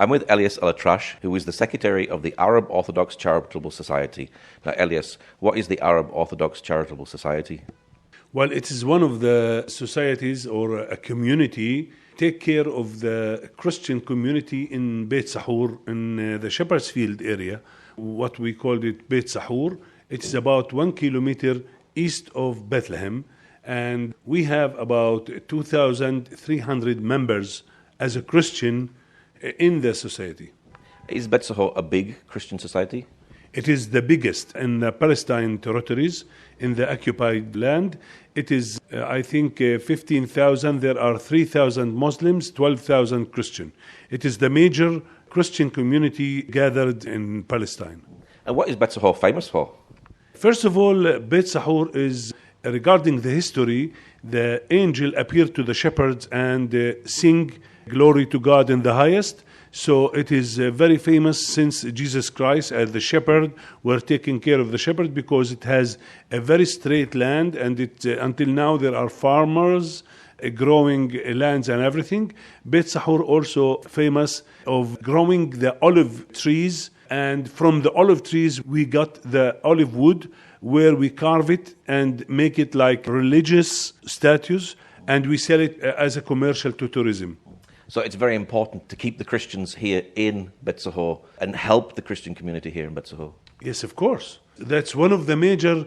I'm with Elias Atrash, who is the secretary of the Arab Orthodox Charitable Society. Now, Elias, what is the Arab Orthodox Charitable Society? Well, it is one of the societies or a community take care of the Christian community in Beit Sahur in the Shepherd's Field area. What we called it Beit Sahur. It is about 1 kilometer east of Bethlehem, and we have about 2,300 members as a Christian in the society. Is Beit Sahur a big Christian society? It is the biggest in the Palestine territories, in the occupied land. It is, I think, 15,000. There are 3,000 Muslims, 12,000 Christian. It is the major Christian community gathered in Palestine. And what is Beit Sahur famous for? First of all, Beit Sahur is, regarding the history, the angel appeared to the shepherds and sing glory to God in the highest. So it is very famous since Jesus Christ as the shepherd were taking care of the shepherd, because it has a very straight land, and it until now there are farmers growing lands and everything. Beit Sahur also famous of growing the olive trees, and from the olive trees we got the olive wood, where we carve it and make it like religious statues, and we sell it as a commercial to tourism. So it's very important to keep the Christians here in Beit Sahur and help the Christian community here in Beit Sahur. Yes, of course. That's one of the major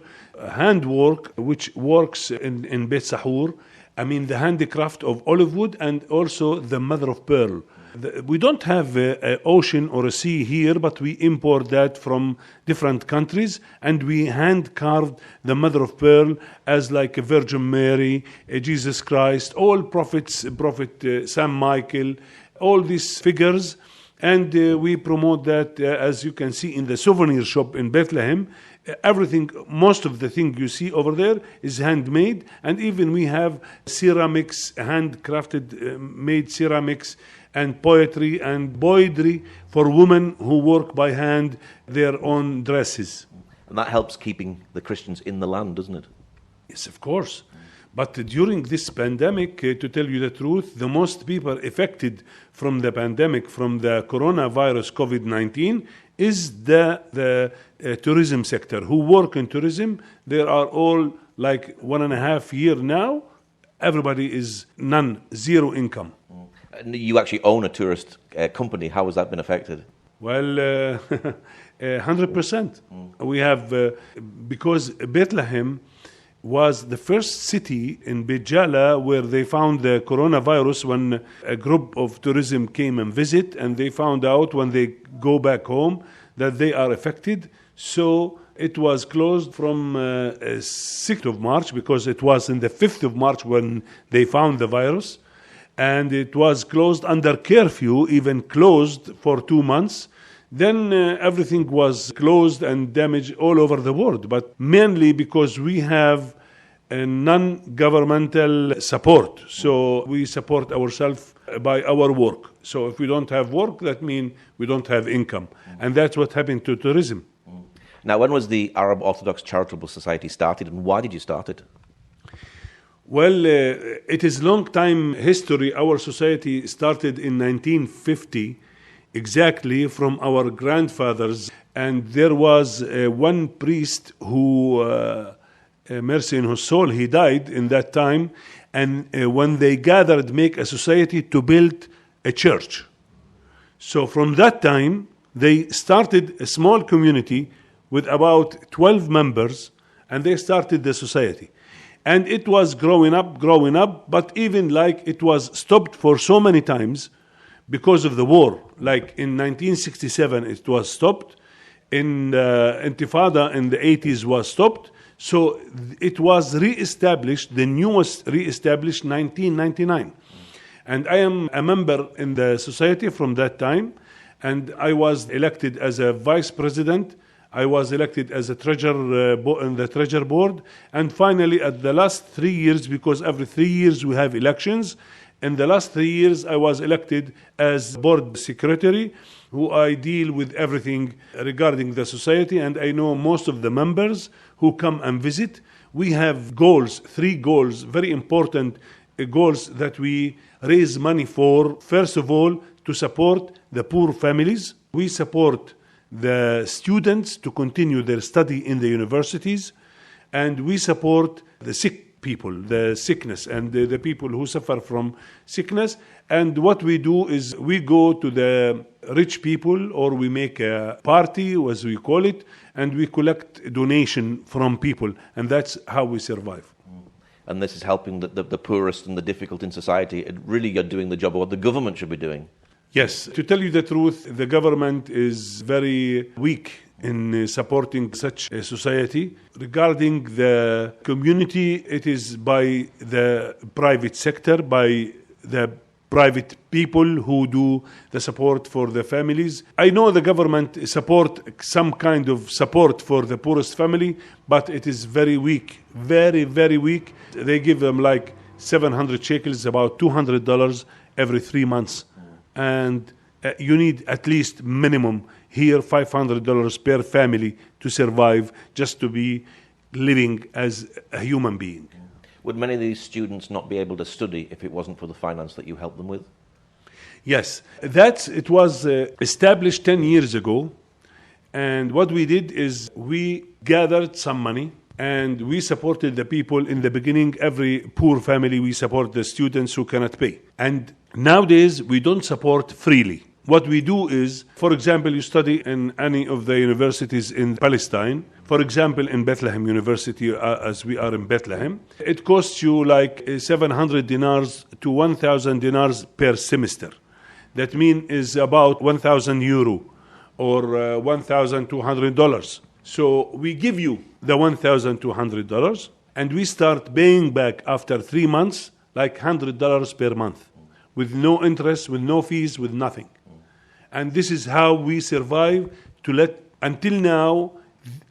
handwork which works in Beit Sahur. I mean, the handicraft of olive wood and also the mother of pearl. We don't have an ocean or a sea here, but we import that from different countries, and we hand carved the mother of pearl as like a Virgin Mary, Jesus Christ, all prophets, Prophet Saint Michael, all these figures, and we promote that, as you can see in the souvenir shop in Bethlehem. Everything, most of the thing you see over there is handmade, and even we have ceramics, handcrafted, made ceramics, and poetry and embroidery for women who work by hand their own dresses. And that helps keeping the Christians in the land, doesn't it? Yes, of course. But during this pandemic, to tell you the truth, the most people affected from the pandemic, from the coronavirus COVID-19, is the tourism sector. Who work in tourism, there are all like 1.5 years now. Everybody is zero income. You actually own a tourist company. How has that been affected? Well, 100%. We have, because Bethlehem was the first city in Beit Jala where they found the coronavirus when a group of tourism came and visit, and they found out when they go back home that they are affected. So it was closed from 6th of March, because it was in the 5th of March when they found the virus. And it was closed under curfew, even closed for 2 months. Then everything was closed and damaged all over the world, but mainly because we have a non-governmental support. So we support ourselves by our work. So if we don't have work, that means we don't have income. And that's what happened to tourism. Now, when was the Arab Orthodox Charitable Society started, and why did you start it? Well, it is long time history. Our society started in 1950, exactly from our grandfathers. And there was one priest who, mercy in his soul, he died in that time. And when they gathered, make a society to build a church. So from that time, they started a small community with about 12 members, and they started the society. And it was growing up, but even like it was stopped for so many times because of the war. Like in 1967, it was stopped. In Intifada in the 80s was stopped. So it was re-established, the newest re-established 1999. And I am a member in the society from that time. And I was elected as a vice president. I was elected as a treasurer in the treasury board, and finally at the last 3 years, because every 3 years we have elections, in the last 3 years I was elected as board secretary, who I deal with everything regarding the society, and I know most of the members who come and visit. We have goals, 3 goals, very important goals that we raise money for. First of all, to support the poor families. We support the students to continue their study in the universities, and we support the sick people, the sickness, and the people who suffer from sickness. And what we do is we go to the rich people, or we make a party, as we call it, and we collect donation from people, and that's how we survive. And this is helping the poorest and the difficult in society. Really, you're doing the job of what the government should be doing. Yes, to tell you the truth, the government is very weak in supporting such a society. Regarding the community, it is by the private sector, by the private people who do the support for the families. I know the government support some kind of support for the poorest family, but it is very weak, very, very weak. They give them like 700 shekels, about $200 every 3 months. And you need at least minimum here $500 per family to survive, just to be living as a human being. Would many of these students not be able to study if it wasn't for the finance that you helped them with? Yes, it was established 10 years ago. And what we did is we gathered some money and we supported the people in the beginning. Every poor family, we support the students who cannot pay. And nowadays, we don't support freely. What we do is, for example, you study in any of the universities in Palestine. For example, in Bethlehem University, as we are in Bethlehem, it costs you like 700 dinars to 1,000 dinars per semester. That means is about 1,000 euro or $1,200. So we give you the $1,200 and we start paying back after 3 months like $100 per month, with no interest, with no fees, with nothing. And this is how we survive until now.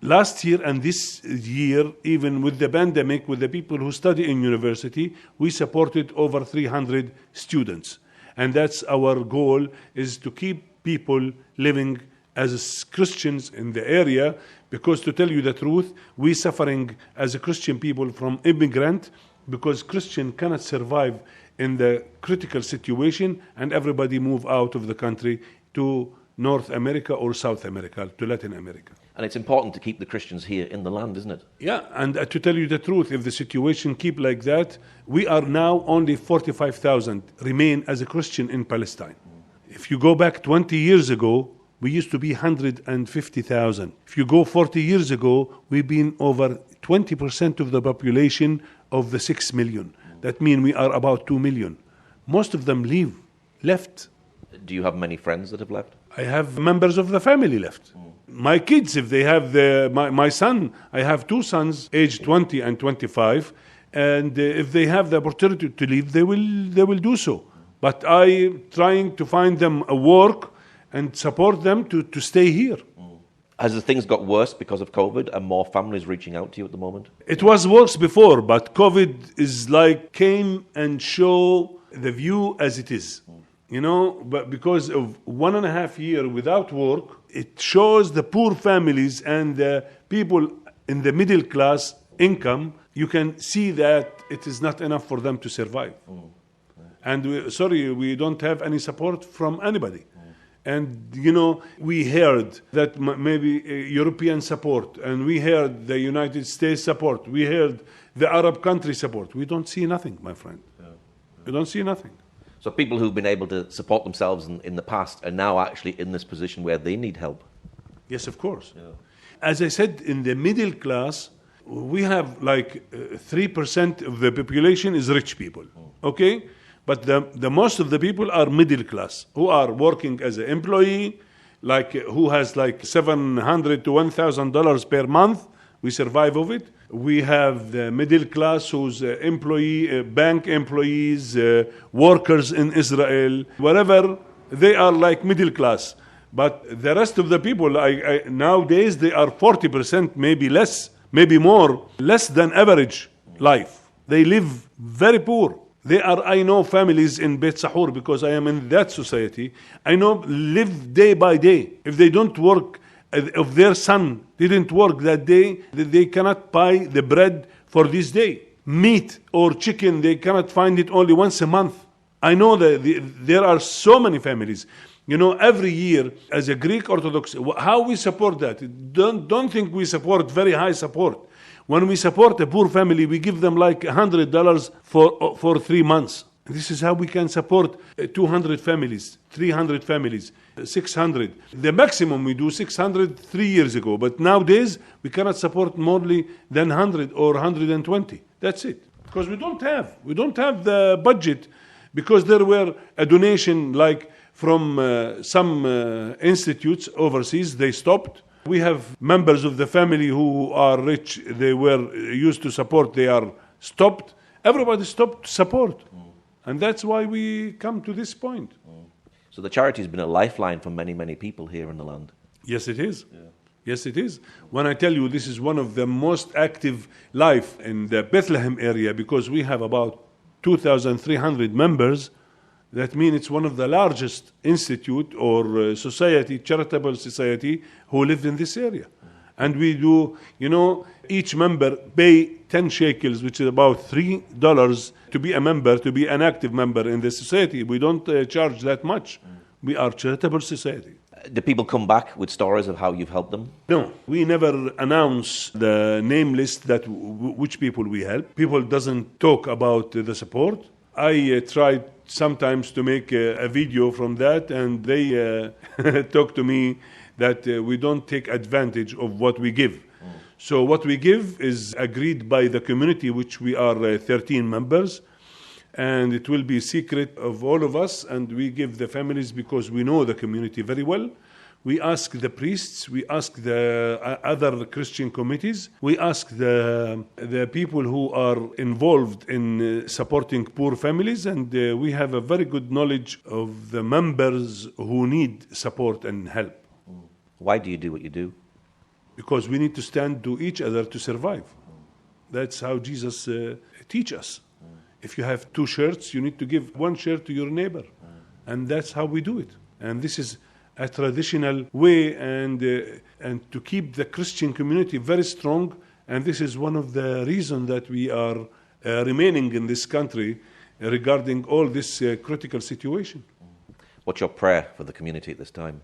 Last year and this year, even with the pandemic, with the people who study in university, we supported over 300 students. And that's our goal, is to keep people living as Christians in the area, because to tell you the truth, we're suffering as a Christian people from immigrant, because Christian cannot survive in the critical situation, and everybody move out of the country to North America or South America, to Latin America. And it's important to keep the Christians here in the land, isn't it? Yeah, and to tell you the truth, if the situation keep like that, we are now only 45,000 remain as a Christian in Palestine. If you go back 20 years ago, we used to be 150,000. If you go 40 years ago, we've been over 20% of the population of the 6 million. That means we are about 2 million. Most of them left. Do you have many friends that have left? I have members of the family left. My kids, if they have my son, I have 2 sons, aged 20 and 25, and if they have the opportunity to leave, they will do so. But I trying to find them a work and support them to stay here. Has the things got worse because of COVID and more families reaching out to you at the moment? It was worse before, but COVID is like came and show the view as it is. You know, but because of 1.5 years without work, it shows the poor families and the people in the middle class income, you can see that it is not enough for them to survive. And we don't have any support from anybody. And, you know, we heard that maybe European support, and we heard the United States support, we heard the Arab country support. We don't see nothing, my friend. We don't see nothing. So people who've been able to support themselves in the past are now actually in this position where they need help. Yes, of course. Yeah. As I said, in the middle class, we have like 3% of the population is rich people, okay? But the most of the people are middle class, who are working as an employee, like who has like $700 to $1,000 per month. We survive of it. We have the middle class who's employee, bank employees, workers in Israel, whatever. They are like middle class. But the rest of the people, nowadays, they are 40%, maybe less, maybe more, less than average life. They live very poor. I know families in Beit Sahur, because I am in that society. I know live day by day. If they don't work, if their son didn't work that day, they cannot buy the bread for this day. Meat or chicken, they cannot find it only once a month. I know that there are so many families. You know, every year as a Greek Orthodox, how we support that? Don't think we support very high support. When we support a poor family, we give them like $100 for 3 months. This is how we can support 200 families, 300 families, 600. The maximum we do 600 3 years ago, but nowadays we cannot support more than 100 or 120. That's it. Because we don't have the budget, because there were a donation like from some institutes overseas, they stopped. We have members of the family who are rich, they were used to support, they are stopped. Everybody stopped support. And that's why we come to this point. So the charity has been a lifeline for many, many people here in the land. Yes, it is. Yeah. Yes, it is. When I tell you this is one of the most active life in the Bethlehem area, because we have about 2,300 members, that means it's one of the largest institute or society, charitable society, who live in this area. And we do, you know, each member pay 10 shekels, which is about $3 to be a member, to be an active member in the society. We don't charge that much. We are charitable society. Do people come back with stories of how you've helped them? No, we never announce the name list that which people we help. People doesn't talk about the support. I tried sometimes to make a video from that, and they talk to me that we don't take advantage of what we give. So what we give is agreed by the community, which we are 13 members, and it will be secret of all of us, and we give the families because we know the community very well. We ask the priests, we ask the other Christian committees, we ask the people who are involved in supporting poor families, and we have a very good knowledge of the members who need support and help. Why do you do what you do? Because we need to stand to each other to survive. That's how Jesus teach us. If you have 2 shirts, you need to give 1 shirt to your neighbor. And that's how we do it. And this is a traditional way, and to keep the Christian community very strong. And this is one of the reasons that we are remaining in this country regarding all this critical situation. What's your prayer for the community at this time?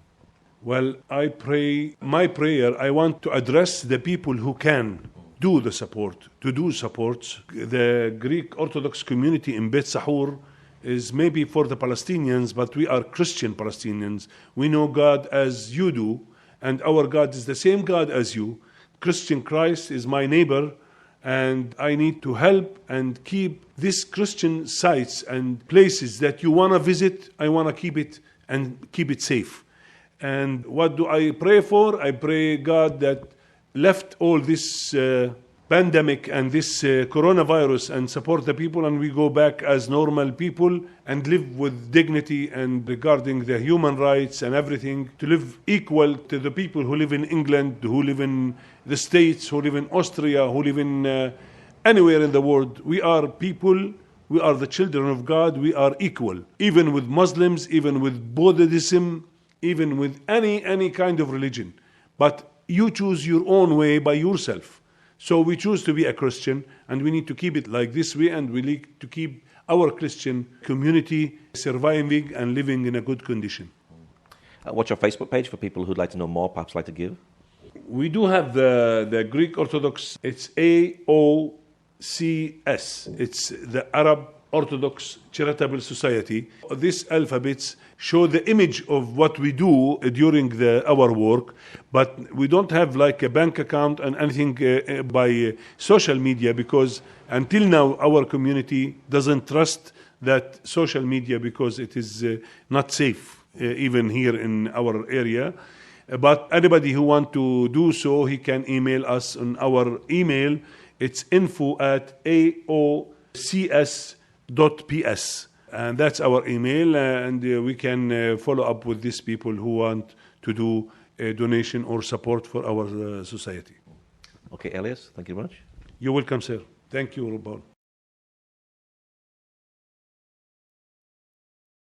Well, I pray, my prayer, I want to address the people who can do the support, to do supports. The Greek Orthodox community in Beit Sahur is maybe for the Palestinians, but we are Christian Palestinians. We know God as you do, and our God is the same God as you. Christian Christ is my neighbor, and I need to help and keep these Christian sites and places that you want to visit. I want to keep it and keep it safe. And what do I pray for? I pray God that left all this pandemic and this coronavirus and support the people, and we go back as normal people and live with dignity and regarding the human rights and everything, to live equal to the people who live in England, who live in the States, who live in Austria, who live in anywhere in the world. We are people, we are the children of God, we are equal, even with Muslims, even with Buddhism, even with any kind of religion. But you choose your own way by yourself. So we choose to be a Christian, and we need to keep it like this way, and we need to keep our Christian community surviving and living in a good condition. What's your Facebook page for people who'd like to know more, perhaps like to give? We do have the Greek Orthodox, it's AOCS, it's the Arab Orthodox Charitable Society. These alphabets show the image of what we do during our work, but we don't have like a bank account and anything by social media, because until now our community doesn't trust that social media, because it is not safe even here in our area. But anybody who wants to do so, he can email us on our email. It's info@aocs.ps. And that's our email, and we can follow up with these people who want to do a donation or support for our society. Okay, Elias, thank you very much. You're welcome, sir. Thank you, Rubal.